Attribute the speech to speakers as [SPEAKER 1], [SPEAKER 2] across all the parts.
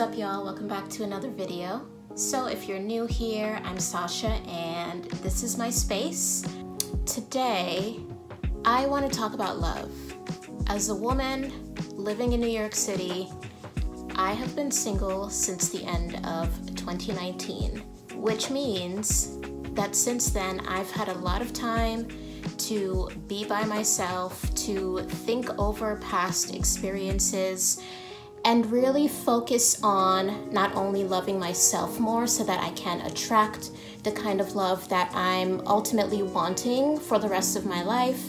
[SPEAKER 1] What's up, y'all? Welcome back to another video. So if you're new here, I'm Sasha and this is my space. Today, I want to talk about love. As a woman living in New York City, I have been single since the end of 2019, which means that since then, I've had a lot of time to be by myself, to think over past experiences, and really focus on not only loving myself more so that I can attract the kind of love that I'm ultimately wanting for the rest of my life,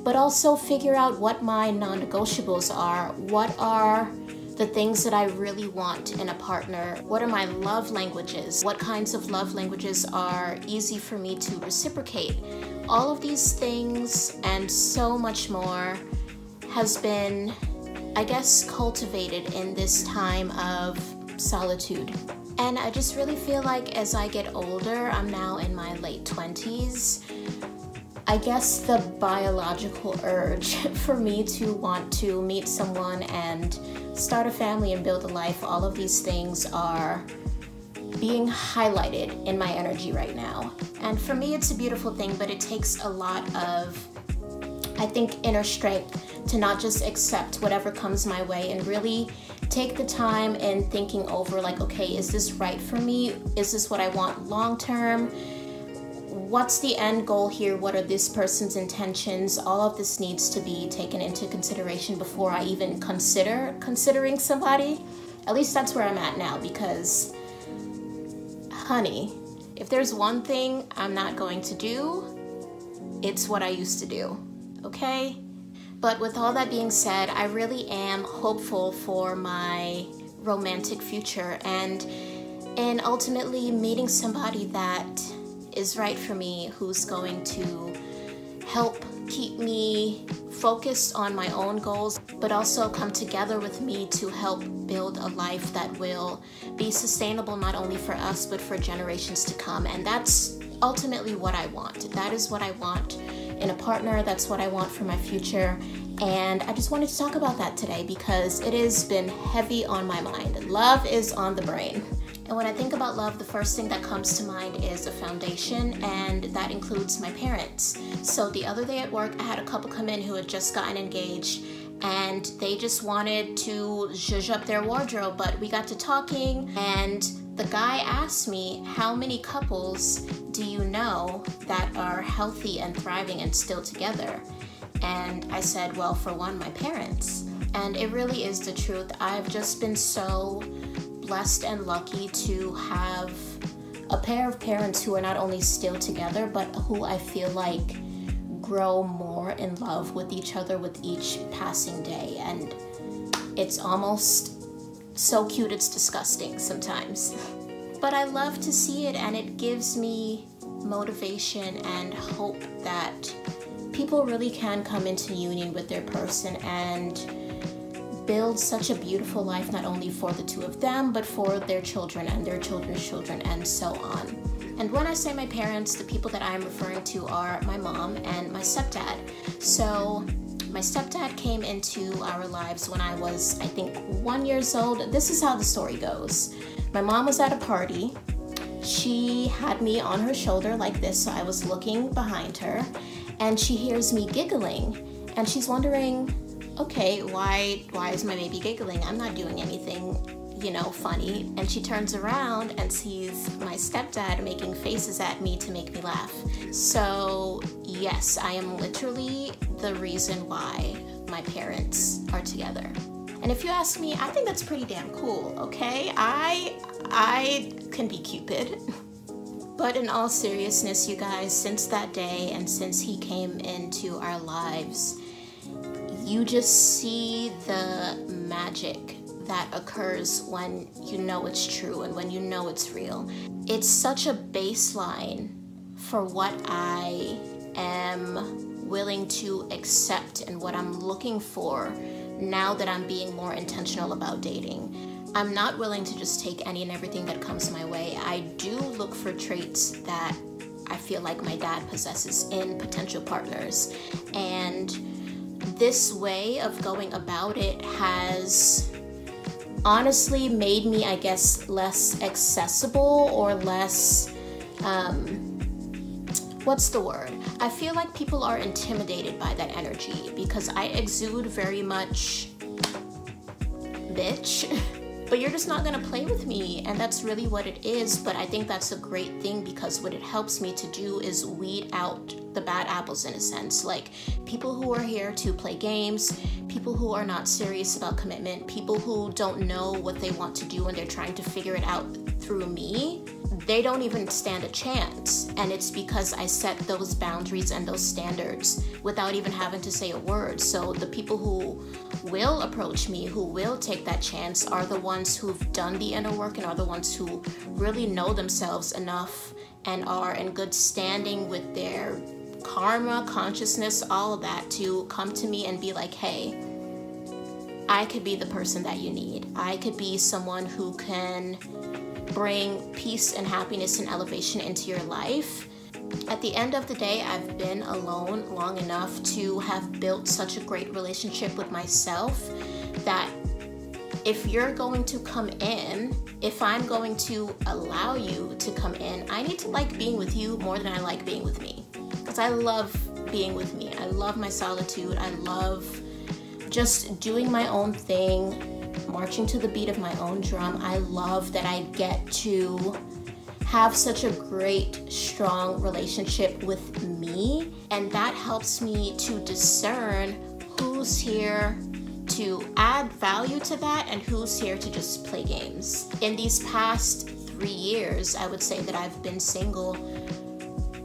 [SPEAKER 1] but also figure out what my non-negotiables are. What are the things that I really want in a partner? What are my love languages? What kinds of love languages are easy for me to reciprocate? All of these things and so much more has been, I guess, cultivated in this time of solitude. And I just really feel like as I get older, I'm now in my late 20s, I guess the biological urge for me to want to meet someone and start a family and build a life, all of these things are being highlighted in my energy right now. And for me, it's a beautiful thing, but it takes a lot of, I think, inner strength to not just accept whatever comes my way and really take the time in thinking over, like, okay, is this right for me? Is this what I want long term? What's the end goal here? What are this person's intentions? All of this needs to be taken into consideration before I even considering somebody. At least that's where I'm at now, because, honey, if there's one thing I'm not going to do, it's what I used to do, okay? But with all that being said, I really am hopeful for my romantic future and ultimately meeting somebody that is right for me, who's going to help keep me focused on my own goals, but also come together with me to help build a life that will be sustainable not only for us, but for generations to come. And that's ultimately what I want. That is what I want in a partner. That's what I want for my future. And I just wanted to talk about that today because it has been heavy on my mind. Love is on the brain. And when I think about love, the first thing that comes to mind is a foundation, and that includes my parents. So the other day at work, I had a couple come in who had just gotten engaged, and they just wanted to zhuzh up their wardrobe, but we got to talking, and the guy asked me, how many couples do you know that are healthy and thriving and still together? And I said, well, for one, my parents. And it really is the truth. I've just been so blessed and lucky to have a pair of parents who are not only still together, but who I feel like grow more in love with each other with each passing day. And it's almost so cute, it's disgusting sometimes. But I love to see it, and it gives me motivation and hope that people really can come into union with their person and build such a beautiful life, not only for the two of them, but for their children and their children's children and so on. And when I say my parents, the people that I'm referring to are my mom and my stepdad. So my stepdad came into our lives when I was, I think, 1 year old. This is how the story goes. My mom was at a party. She had me on her shoulder like this, so I was looking behind her, and she hears me giggling, and she's wondering, okay, why is my baby giggling? I'm not doing anything, you know, funny. And she turns around and sees my stepdad making faces at me to make me laugh. So yes, I am literally the reason why my parents are together. And if you ask me, I think that's pretty damn cool, okay? I can be Cupid. But in all seriousness, you guys, since that day and since he came into our lives, you just see the magic that occurs when you know it's true and when you know it's real. It's such a baseline for what I am willing to accept and what I'm looking for now that I'm being more intentional about dating. I'm not willing to just take any and everything that comes my way. I do look for traits that I feel like my dad possesses in potential partners. And this way of going about it has honestly made me, I guess, less accessible or less, what's the word? I feel like people are intimidated by that energy because I exude very much bitch, but you're just not gonna play with me, and that's really what it is. But I think that's a great thing because what it helps me to do is weed out the bad apples, in a sense. Like people who are here to play games, people who are not serious about commitment, people who don't know what they want to do and they're trying to figure it out through me, they don't even stand a chance. And it's because I set those boundaries and those standards without even having to say a word. So the people who will approach me, who will take that chance, are the ones who've done the inner work and are the ones who really know themselves enough and are in good standing with their karma, consciousness, all of that, to come to me and be like, hey, I could be the person that you need. I could be someone who can bring peace and happiness and elevation into your life. At the end of the day, I've been alone long enough to have built such a great relationship with myself that if you're going to come in, if I'm going to allow you to come in, I need to like being with you more than I like being with me. Because I love being with me. I love my solitude. I love just doing my own thing, marching to the beat of my own drum. I love that I get to have such a great, strong relationship with me, and that helps me to discern who's here to add value to that and who's here to just play games. In these past 3 years, I would say that I've been single.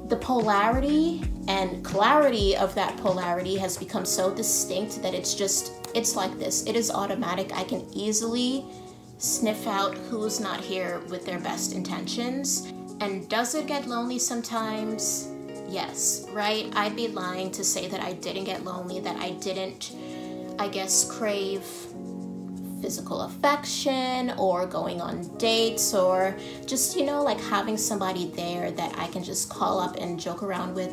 [SPEAKER 1] The polarity and clarity of that polarity has become so distinct that it's like this. It is automatic. I can easily sniff out who's not here with their best intentions. And does it get lonely sometimes? Yes, right? I'd be lying to say that I didn't get lonely, that I didn't, I guess, crave physical affection or going on dates or just, you know, like having somebody there that I can just call up and joke around with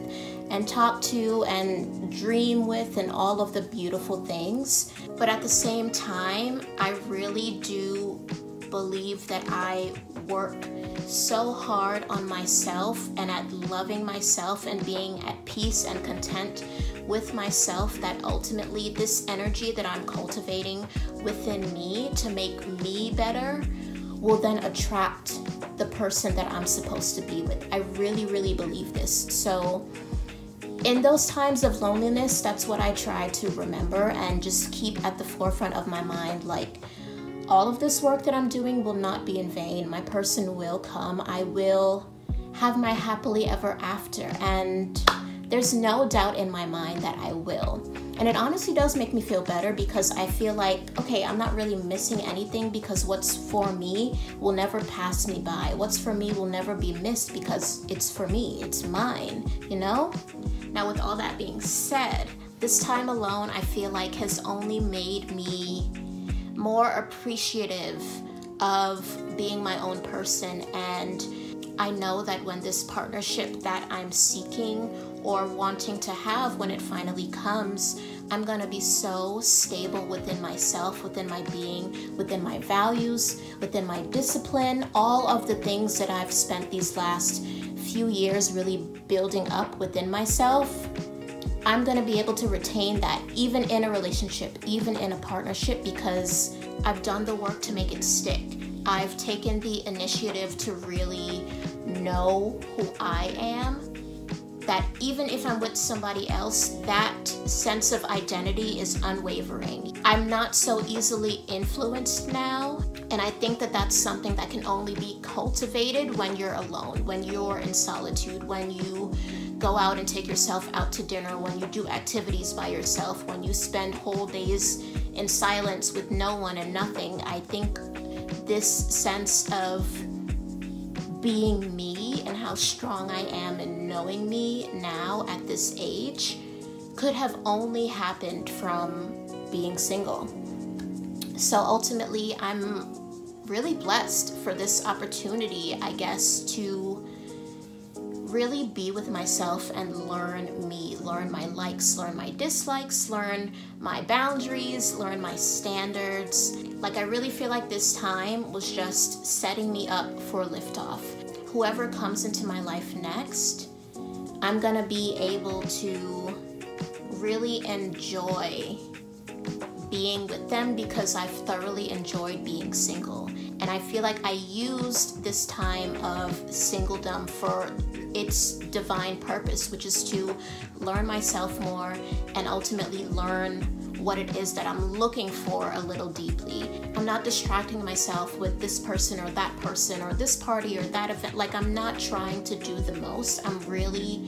[SPEAKER 1] and talk to and dream with and all of the beautiful things. But at the same time, I really do believe that I work so hard on myself and at loving myself and being at peace and content with myself that ultimately this energy that I'm cultivating within me to make me better will then attract the person that I'm supposed to be with. I really, really believe this. So in those times of loneliness, that's what I try to remember and just keep at the forefront of my mind. Like, all of this work that I'm doing will not be in vain. My person will come. I will have my happily ever after. And there's no doubt in my mind that I will. And it honestly does make me feel better because I feel like, okay, I'm not really missing anything because what's for me will never pass me by. What's for me will never be missed because it's for me, it's mine, you know? Now, with all that being said, this time alone, I feel like has only made me more appreciative of being my own person. And I know that when this partnership that I'm seeking or wanting to have, when it finally comes, I'm gonna be so stable within myself, within my being, within my values, within my discipline, all of the things that I've spent these last few years really building up within myself. I'm gonna be able to retain that even in a relationship, even in a partnership, because I've done the work to make it stick. I've taken the initiative to really know who I am, that even if I'm with somebody else, that sense of identity is unwavering. I'm not so easily influenced now, and I think that that's something that can only be cultivated when you're alone, when you're in solitude, when you go out and take yourself out to dinner, when you do activities by yourself, when you spend whole days in silence with no one and nothing. I think this sense of being me and how strong I am in knowing me now at this age could have only happened from being single. So ultimately, I'm really blessed for this opportunity, I guess, to really be with myself and learn me, learn my likes, learn my dislikes, learn my boundaries, learn my standards. Like, I really feel like this time was just setting me up for liftoff. Whoever comes into my life next, I'm gonna be able to really enjoy being with them because I've thoroughly enjoyed being single. And I feel like I used this time of singledom for its divine purpose, which is to learn myself more and ultimately learn what it is that I'm looking for a little deeply. I'm not distracting myself with this person or that person or this party or that event. Like, I'm not trying to do the most. I'm really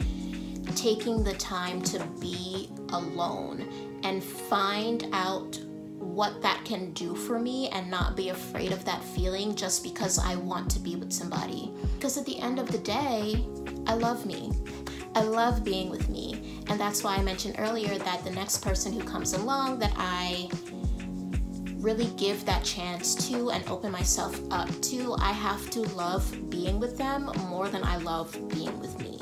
[SPEAKER 1] taking the time to be alone and find out what that can do for me and not be afraid of that feeling just because I want to be with somebody. Because at the end of the day, I love me. I love being with me. And that's why I mentioned earlier that the next person who comes along that I really give that chance to and open myself up to, I have to love being with them more than I love being with me.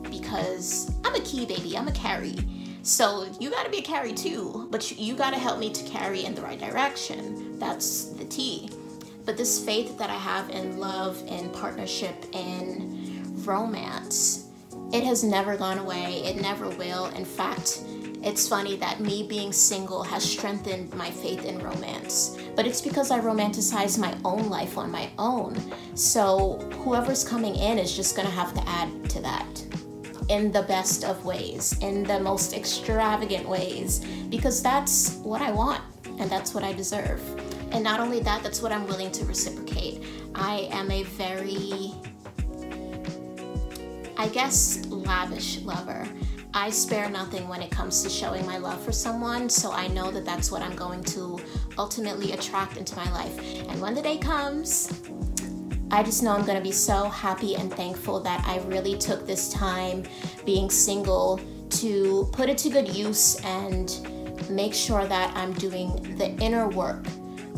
[SPEAKER 1] Because I'm a key baby, I'm a carry. So you gotta be a carry too, but you gotta help me to carry in the right direction. That's the T. But this faith that I have in love, in partnership, in romance, it has never gone away. It never will. In fact, it's funny that me being single has strengthened my faith in romance. But it's because I romanticize my own life on my own. So whoever's coming in is just gonna have to add to that in the best of ways, in the most extravagant ways, because that's what I want and that's what I deserve. And not only that, that's what I'm willing to reciprocate. I am a very, I guess, lavish lover. I spare nothing when it comes to showing my love for someone, so I know that that's what I'm going to ultimately attract into my life. And when the day comes, I just know I'm gonna be so happy and thankful that I really took this time being single to put it to good use and make sure that I'm doing the inner work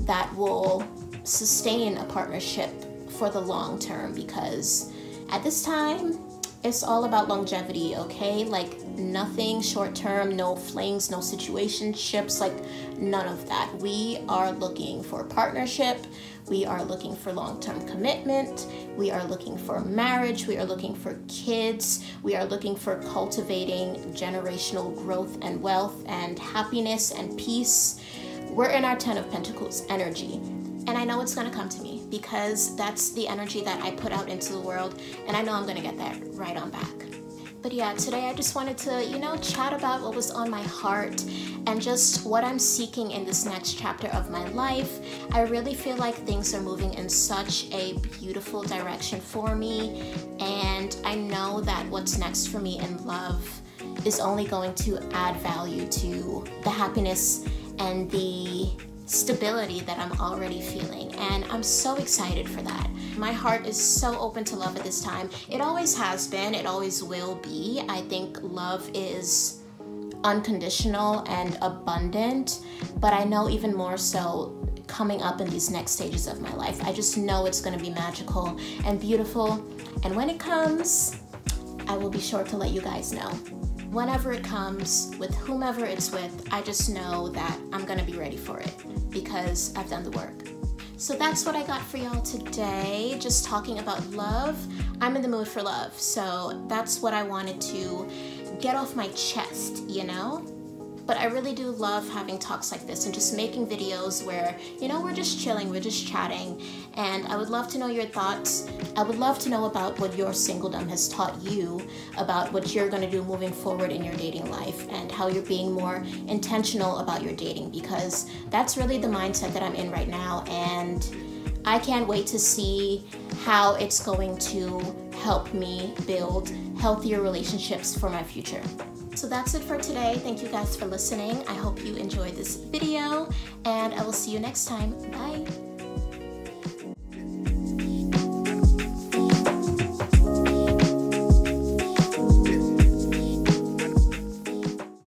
[SPEAKER 1] that will sustain a partnership for the long term, because at this time, it's all about longevity, okay? Like, nothing short term, no flings, no situationships, like none of that. We are looking for partnership. We are looking for long-term commitment. We are looking for marriage. We are looking for kids. We are looking for cultivating generational growth and wealth and happiness and peace. We're in our 10 of Pentacles energy. And I know it's gonna come to me because that's the energy that I put out into the world, and I know I'm gonna get that right on back. But yeah, today I just wanted to, chat about what was on my heart and just what I'm seeking in this next chapter of my life. I really feel like things are moving in such a beautiful direction for me, and I know that what's next for me in love is only going to add value to the happiness and the stability that I'm already feeling, and I'm so excited for that. My heart is so open to love at this time. It always has been, it always will be. I think love is unconditional and abundant, but I know even more so coming up in these next stages of my life. I just know it's gonna be magical and beautiful, and when it comes, I will be sure to let you guys know. Whenever it comes, with whomever it's with, I just know that I'm gonna be ready for it because I've done the work. So that's what I got for y'all today, just talking about love. I'm in the mood for love, so that's what I wanted to get off my chest, But I really do love having talks like this and just making videos where, we're just chilling, we're just chatting. And I would love to know your thoughts. I would love to know about what your singledom has taught you, about what you're gonna do moving forward in your dating life, and how you're being more intentional about your dating, because that's really the mindset that I'm in right now. And I can't wait to see how it's going to help me build healthier relationships for my future. So that's it for today. Thank you guys for listening. I hope you enjoyed this video, and I will see you next time. Bye.